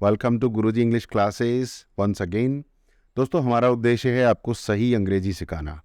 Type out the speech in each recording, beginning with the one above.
Welcome to Guruji English classes once again. दोस्तों, हमारा उद्देश्य है आपको सही अंग्रेजी सिखाना।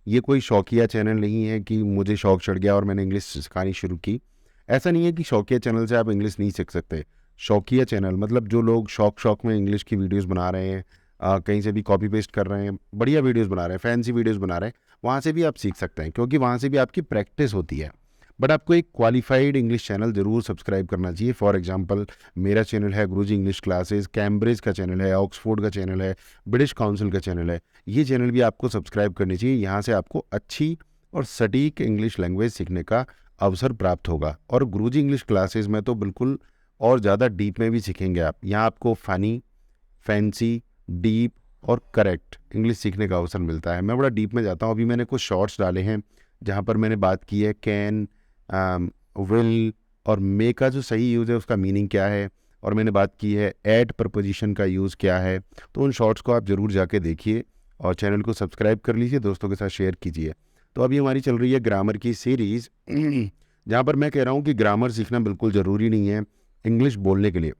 ये कोई शौकिया चैनल नहीं है कि मुझे शौक चढ़ गया और मैंने इंग्लिश सिखानी शुरू की। ऐसा नहीं है कि शौकिया चैनल से आप इंग्लिश नहीं सीख सकते। शौकिया चैनल मतलब जो लोग शौक में इंग्लिश की वीडियोस बना रहे हैं, कहीं से भी कॉपी पेस्ट कर रहे हैं, बढ़िया वीडियोस बना रहे हैं, फैंसी वीडियोस बना रहे हैं, वहाँ से भी आप सीख सकते हैं, क्योंकि वहाँ से भी आपकी प्रैक्टिस होती है। बट आपको एक क्वालिफाइड इंग्लिश चैनल ज़रूर सब्सक्राइब करना चाहिए। फॉर एग्जांपल, मेरा चैनल है गुरुजी इंग्लिश क्लासेस, कैम्ब्रिज का चैनल है, ऑक्सफोर्ड का चैनल है, ब्रिटिश काउंसिल का चैनल है। ये चैनल भी आपको सब्सक्राइब करनी चाहिए। यहाँ से आपको अच्छी और सटीक इंग्लिश लैंग्वेज सीखने का अवसर प्राप्त होगा। और गुरुजी इंग्लिश क्लासेस में तो बिल्कुल और ज़्यादा डीप में भी सीखेंगे आप। यहाँ आपको फ़नी, फैंसी, डीप और करेक्ट इंग्लिश सीखने का अवसर मिलता है। मैं बड़ा डीप में जाता हूँ। अभी मैंने कुछ शॉर्ट्स डाले हैं जहाँ पर मैंने बात की है कैन, विल और मे का जो सही यूज़ है उसका मीनिंग क्या है, और मैंने बात की है एट प्रपोजिशन का यूज़ क्या है। तो उन शॉर्ट्स को आप ज़रूर जाके देखिए और चैनल को सब्सक्राइब कर लीजिए, दोस्तों के साथ शेयर कीजिए। तो अभी हमारी चल रही है ग्रामर की सीरीज़, जहाँ पर मैं कह रहा हूँ कि ग्रामर सीखना बिल्कुल ज़रूरी नहीं है इंग्लिश बोलने के लिए।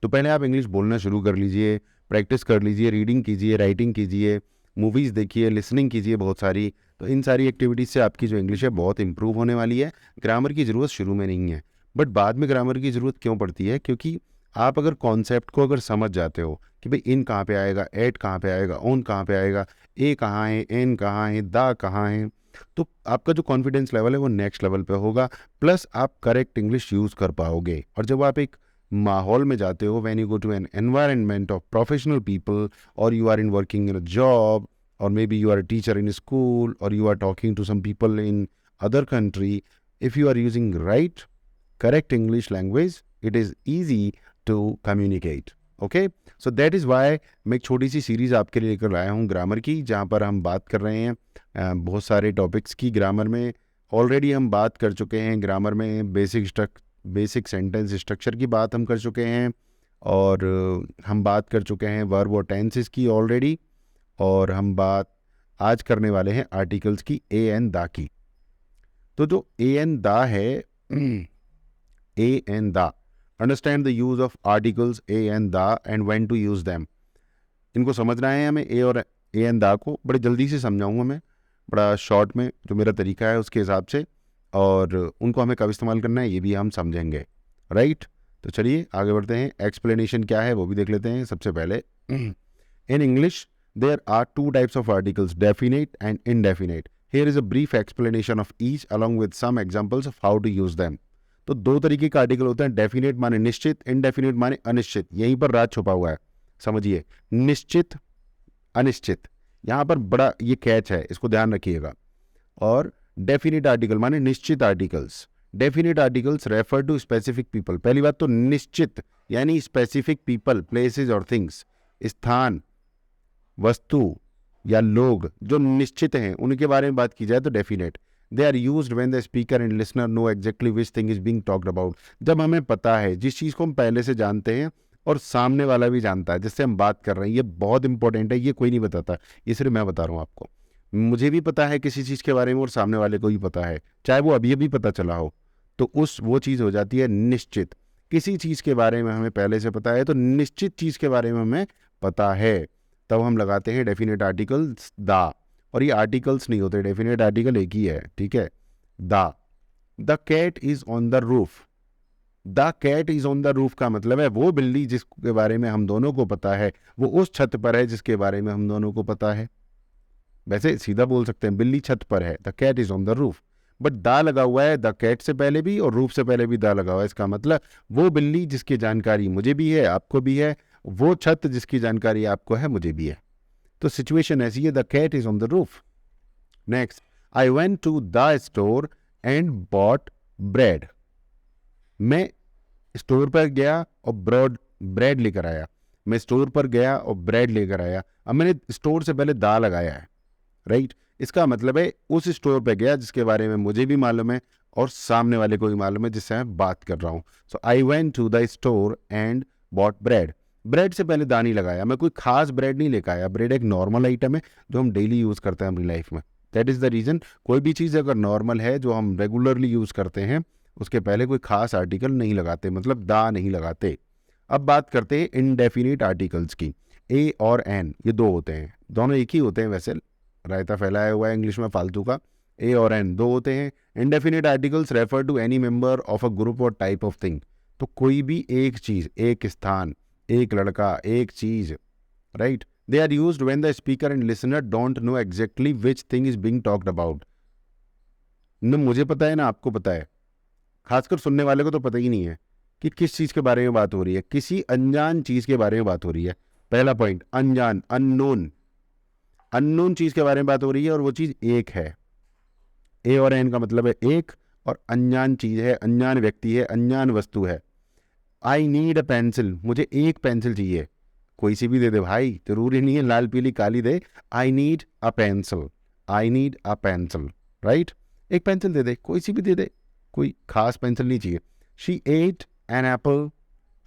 तो पहले आप इंग्लिश बोलना शुरू कर लीजिए, प्रैक्टिस कर लीजिए, रीडिंग कीजिए, राइटिंग कीजिए, मूवीज़ देखिए, लिसनिंग कीजिए बहुत सारी। तो इन सारी एक्टिविटीज़ से आपकी जो इंग्लिश है बहुत इंप्रूव होने वाली है। ग्रामर की ज़रूरत शुरू में नहीं है, बट बाद में ग्रामर की ज़रूरत क्यों पड़ती है? क्योंकि आप अगर कॉन्सेप्ट को अगर समझ जाते हो कि भाई इन कहाँ पे आएगा, एट कहाँ पे आएगा, ओन कहाँ पे आएगा, ए कहाँ है, एन कहाँ है, दा कहाँ है, तो आपका जो कॉन्फिडेंस लेवल है वो नेक्स्ट लेवल पे होगा। प्लस आप करेक्ट इंग्लिश यूज़ कर पाओगे। और जब आप एक माहौल में जाते हो, when you go to an environment of professional people, और you are in working in a job, or maybe you are a teacher in a school, or you are talking to some people in other country, if you are using right correct English language, it is easy to communicate. Okay, so that is why मैं एक छोटी सी series आपके लिए लेकर आया हूँ grammar की, जहाँ पर हम बात कर रहे हैं बहुत सारे टॉपिक्स की। ग्रामर में ऑलरेडी हम बात कर चुके हैं। ग्रामर में बेसिक सेंटेंस स्ट्रक्चर की बात हम कर चुके हैं, और हम बात कर चुके हैं वर्ब और टेंसेस की ऑलरेडी। और हम बात आज करने वाले हैं आर्टिकल्स की, ए एन दा की। तो जो ए एन दा है, a an the, understand the use of articles a an the and when to use them. इनको समझना है हमें, ए और ए एन दा को बड़े जल्दी से समझाऊंगा मैं, बड़ा शॉर्ट में, जो मेरा तरीका है उसके हिसाब से, और उनको हमें कब इस्तेमाल करना है ये भी हम समझेंगे। राइट, तो चलिए आगे बढ़ते हैं। एक्सप्लेनेशन क्या है वो भी देख लेते हैं सबसे पहले। In English there are two types of articles, definite and indefinite. Here is a brief explanation of each along with some examples of how to use them. तो दो तरीके का आर्टिकल होता है, डेफिनेट माने निश्चित, इनडेफिनेट माने अनिश्चित। यहीं पर राज छुपा हुआ है, समझिए। निश्चित, अनिश्चित, यहाँ पर बड़ा ये कैच है, इसको ध्यान रखिएगा। और डेफिनेट आर्टिकल माने निश्चित articles. Definite articles refer to specific people. पहली बात तो निश्चित यानी स्पेसिफिक पीपल, प्लेसेस और थिंग्स, स्थान, वस्तु या लोग जो निश्चित हैं उनके बारे में बात की जाए तो definite. They are used when the speaker and listener know exactly which thing is being talked about. जब हमें पता है, जिस चीज़ को हम पहले से जानते हैं और सामने वाला भी जानता है जिससे हम बात कर रहे हैं, ये बहुत इंपॉर्टेंट है। ये कोई नहीं बताता, ये सिर्फ मैं बता रहा हूँ आपको। मुझे भी पता है किसी चीज़ के बारे में और सामने वाले को भी पता है, चाहे वो अभी अभी पता चला हो, तो वो चीज़ हो जाती है निश्चित। किसी चीज़ के बारे में हमें पहले से पता है तो निश्चित चीज़ के बारे में हमें पता है, तब हम लगाते हैं डेफिनेट आर्टिकल्स दा। और ये आर्टिकल्स नहीं होते, डेफिनेट आर्टिकल एक ही है, ठीक है, दा। The cat is on the roof. The cat is on the roof का मतलब है वो बिल्ली जिसके बारे में हम दोनों को पता है, वो उस छत पर है जिसके बारे में हम दोनों को पता है। वैसे सीधा बोल सकते हैं, बिल्ली छत पर है, the cat is on the roof. But दा लगा हुआ है द कैट से पहले भी और रूफ से पहले भी दा लगा हुआ है। इसका मतलब वो बिल्ली जिसकी जानकारी मुझे भी है, आपको भी है, वो छत जिसकी जानकारी आपको है, मुझे भी है। तो सिचुएशन ऐसी है, the cat is on the roof. Next, I went to the store and bought bread. मैं स्टोर पर गया और ब्रेड लेकर आया। मैं स्टोर पर गया और ब्रेड लेकर आया। अब मैंने स्टोर से पहले दा लगाया है, राइट। इसका मतलब है उस स्टोर पे गया जिसके बारे में मुझे भी मालूम है और सामने वाले को भी मालूम है जिससे मैं बात कर रहा हूँ। So I went to the store and bought bread. Bread से पहले दानी लगाया, मैं कोई खास ब्रेड नहीं लेकर आया। ब्रेड एक नॉर्मल आइटम है जो हम डेली यूज़ करते हैं अपनी लाइफ में, दैट इज़ द रीज़न कोई भी चीज़ अगर नॉर्मल है जो हम रेगुलरली यूज़ करते हैं उसके पहले कोई खास आर्टिकल नहीं लगाते, मतलब दा नहीं लगाते। अब बात करते हैं इनडेफिनिट आर्टिकल्स की। ए और एन ये दो होते हैं, दोनों एक ही होते हैं वैसे, रायता फैलाया हुआ है इंग्लिश में फालतू का। ए और एन दो होते हैं। Indefinite articles refer to any member of a group और टाइप ऑफ थिंग। तो कोई भी एक चीज़, एक स्थान, एक लड़का, एक चीज़, right. They are used when the speaker and listener don't know exactly which thing is being talked about. न मुझे पता है ना आपको पता है, खासकर सुनने वाले को तो पता ही नहीं है कि किस चीज़ के बारे में बात हो रही है। किसी अनजान चीज़ के बारे में बात हो रही है। पहला पॉइंट, अनजान, अननोन, अननोन चीज़ के बारे में बात हो रही है और वो चीज़ एक है। ए और एन का मतलब है एक, और अनजान चीज़ है, अनजान व्यक्ति है, अनजान वस्तु है। आई नीड अ पेंसिल, मुझे एक पेंसिल चाहिए, कोई सी भी दे दे भाई, जरूरी नहीं है लाल पीली काली दे। I need a pencil, I need a pencil, right. एक पेंसिल दे दे, कोई सी भी दे दे, कोई खास पेंसिल नहीं चाहिए। She ate an apple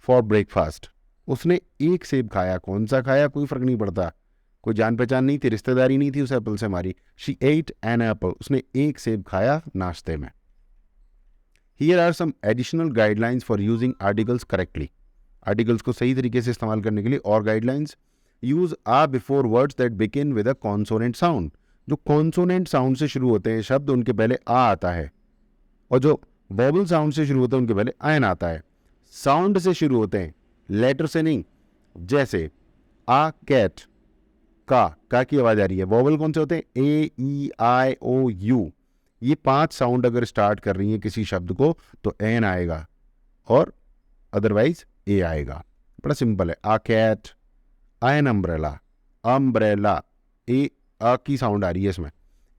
for breakfast, उसने एक सेब खाया, कौन सा खाया कोई फर्क नहीं पड़ता, कोई जान पहचान नहीं थी, रिश्तेदारी नहीं थी उस एप्पल से हमारी। शी एट एन एप्पल, उसने एक सेब खाया नाश्ते में। Here are some additional guidelines for using articles correctly. Articles को सही तरीके से इस्तेमाल करने के लिए और guidelines. Use a before words that begin with a consonant sound. जो कॉन्सोनेंट साउंड से शुरू होते हैं शब्द उनके पहले आ आता है, और जो वॉवल साउंड से शुरू होते हैं उनके पहले आयन आता है। साउंड से शुरू होते हैं, लेटर से नहीं। जैसे आ कैट, का की आवाज आ रही है, वॉवल कौन से होते हैं, ए ई आई ओ यू। ये 5 साउंड अगर स्टार्ट कर रही है किसी शब्द को तो एन आएगा और अदरवाइज ए आएगा। बड़ा सिंपल है। A cat, an umbrella, umbrella, a आ की साउंड आ रही है इसमें,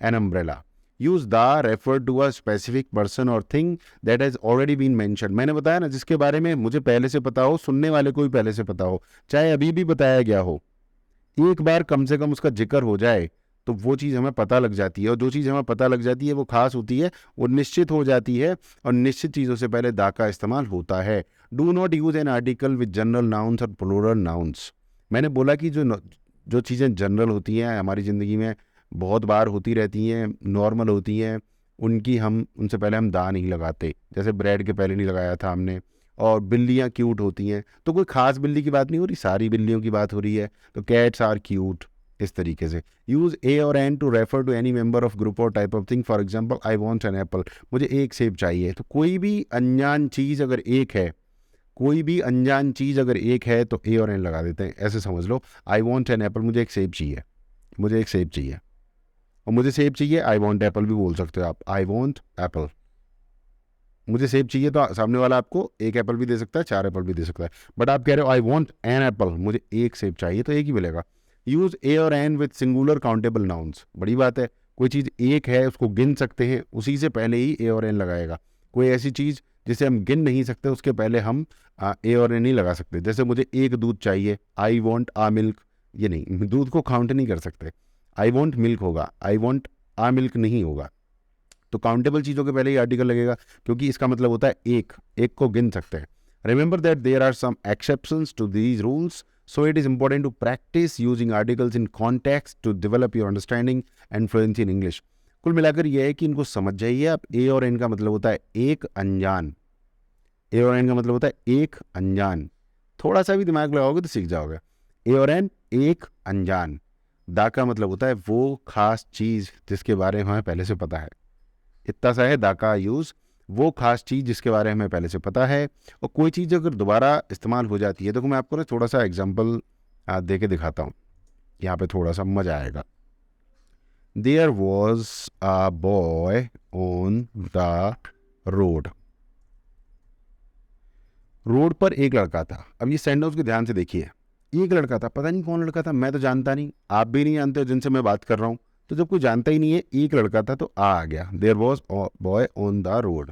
an umbrella. Use the refer to a specific person और thing that has already been mention. मैंने बताया ना, जिसके बारे में मुझे पहले से पता हो, सुनने वाले को भी पहले से पता हो, चाहे अभी भी बताया गया हो, एक बार कम से कम उसका जिक्र हो जाए तो वो चीज़ हमें पता लग जाती है, और जो चीज़ हमें पता लग जाती है वो खास होती है, वो निश्चित हो जाती है, और निश्चित चीज़ों से पहले दा का इस्तेमाल होता है। Do not use an article with general nouns और प्लूरल नाउन्स। मैंने बोला कि जो चीज़ें जनरल होती हैं हमारी ज़िंदगी में बहुत बार होती रहती हैं, नॉर्मल होती हैं, उनसे पहले हम दा नहीं लगाते। जैसे ब्रेड के पहले नहीं लगाया था हमने। और बिल्लियाँ क्यूट होती हैं तो कोई ख़ास बिल्ली की बात नहीं हो रही, सारी बिल्लियों की बात हो रही है, तो कैट्स आर क्यूट, इस तरीके से। यूज़ ए और an to refer to any member of group और type of thing. For example, I want an apple, मुझे एक सेब चाहिए। तो कोई भी अनजान चीज़ अगर एक है, कोई भी अनजान चीज़ अगर एक है तो ए और एन लगा देते हैं। ऐसे समझ लो, आई वांट एन एप्पल, मुझे एक सेब चाहिए, मुझे एक सेब चाहिए, और मुझे सेब चाहिए, आई वांट एप्पल भी बोल सकते हो आप, आई वांट एप्पल। मुझे सेब चाहिए तो सामने वाला आपको एक एप्पल भी दे सकता है, 4 एप्पल भी दे सकता है, बट आप कह रहे हो आई वांट एन एप्पल, मुझे एक सेब चाहिए, तो एक ही मिलेगा। यूज ए और an with singular countable nouns. बड़ी बात है, कोई चीज़ एक है उसको गिन सकते हैं, उसी से पहले ही ए और एन लगाएगा। कोई ऐसी चीज़ जिसे हम गिन नहीं सकते उसके पहले हम ए और एन नहीं लगा सकते। जैसे मुझे एक दूध चाहिए, आई वॉन्ट आ मिल्क, ये नहीं, दूध को काउंट नहीं कर सकते। आई वॉन्ट मिल्क होगा, आई वॉन्ट आ मिल्क नहीं होगा। तो काउंटेबल चीज़ों के पहले ही आर्टिकल लगेगा, क्योंकि इसका मतलब होता है एक, एक को गिन सकते हैं। Remember that there are some exceptions to these rules, so it is important to practice using articles in context to develop your understanding and fluency in English। कुल मिलाकर यह है कि इनको समझ जाइए आप। ए और एन का मतलब होता है एक अनजान, ए और एन का मतलब होता है एक अनजान। थोड़ा सा भी दिमाग लगाओगे तो सीख जाओगे। ए और एन, एक अनजान। दा का मतलब होता है वो खास चीज़ जिसके बारे में हमें पहले से पता है। इतना सा है दा का यूज़, वो खास चीज़ जिसके बारे में हमें पहले से पता है। और कोई चीज़ अगर दोबारा इस्तेमाल हो जाती है, तो मैं आपको ना थोड़ा सा एग्जांपल दे के दिखाता हूँ, यहाँ पे थोड़ा सा मज़ा आएगा। There was a boy on the road. Road पर एक लड़का था। अब ये सेंटेंस को ध्यान से देखिए। एक लड़का था, पता नहीं कौन लड़का था, मैं तो जानता नहीं, आप भी नहीं जानते हो जिनसे मैं बात कर रहा हूँ। तो जब कोई जानता ही नहीं है, एक लड़का था तो आ गया। There was boy on the road.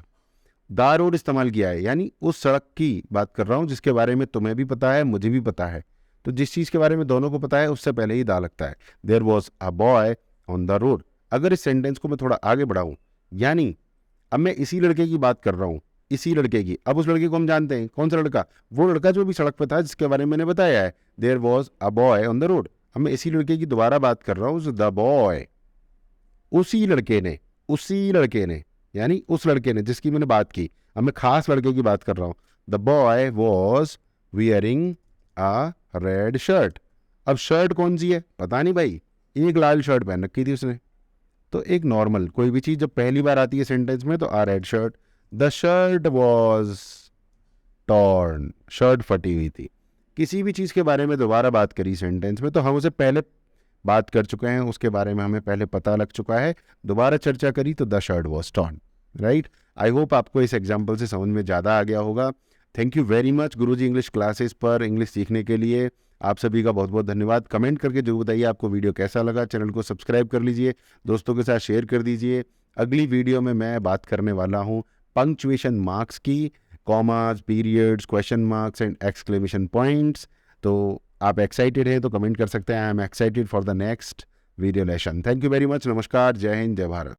The road इस्तेमाल किया है, यानी उस सड़क की बात कर रहा हूँ जिसके बारे में तुम्हें भी पता है, मुझे भी पता है। तो जिस चीज़ के बारे में दोनों को पता है उससे पहले ही दा लगता है। There was a boy on the road. अगर इस सेंटेंस को मैं थोड़ा आगे बढ़ाऊँ, यानी अब मैं इसी लड़के की बात कर रहा हूँ, इसी लड़के की। अब उस लड़के को हम जानते हैं, कौन सा लड़का, वो लड़का जो भी सड़क पर था जिसके बारे में मैंने बताया है। There was a boy on the road. अब मैं इसी लड़के की दोबारा बात कर रहा हूँ, द बॉय। उसी लड़के ने यानी उस लड़के ने जिसकी मैंने बात की, अब मैं खास लड़के की बात कर रहा हूँ। The boy was wearing a red shirt. अब शर्ट कौन सी है पता नहीं भाई, एक लाल शर्ट पहन रखी थी उसने। तो एक नॉर्मल कोई भी चीज़ जब पहली बार आती है सेंटेंस में तो a red shirt, the shirt was torn, shirt फटी हुई थी। किसी भी चीज़ के बारे में दोबारा बात करी सेंटेंस में तो हम उसे पहले बात कर चुके हैं, उसके बारे में हमें पहले पता लग चुका है, दोबारा चर्चा करी तो the shirt was torn, right. I hope आपको इस एग्जाम्पल से समझ में ज़्यादा आ गया होगा। Thank you very much Guruji English classes पर इंग्लिश सीखने के लिए। आप सभी का बहुत बहुत धन्यवाद। कमेंट करके जरूर बताइए आपको वीडियो कैसा लगा। चैनल को सब्सक्राइब कर लीजिए, दोस्तों के साथ शेयर कर दीजिए। अगली वीडियो में मैं बात करने वाला हूँ पंक्चुएशन मार्क्स की, commas, periods, question marks and exclamation points. तो आप एक्साइटेड हैं तो कमेंट कर सकते हैं, I am excited for the next video lesson. Thank you very much. नमस्कार, जय हिंद, जय भारत।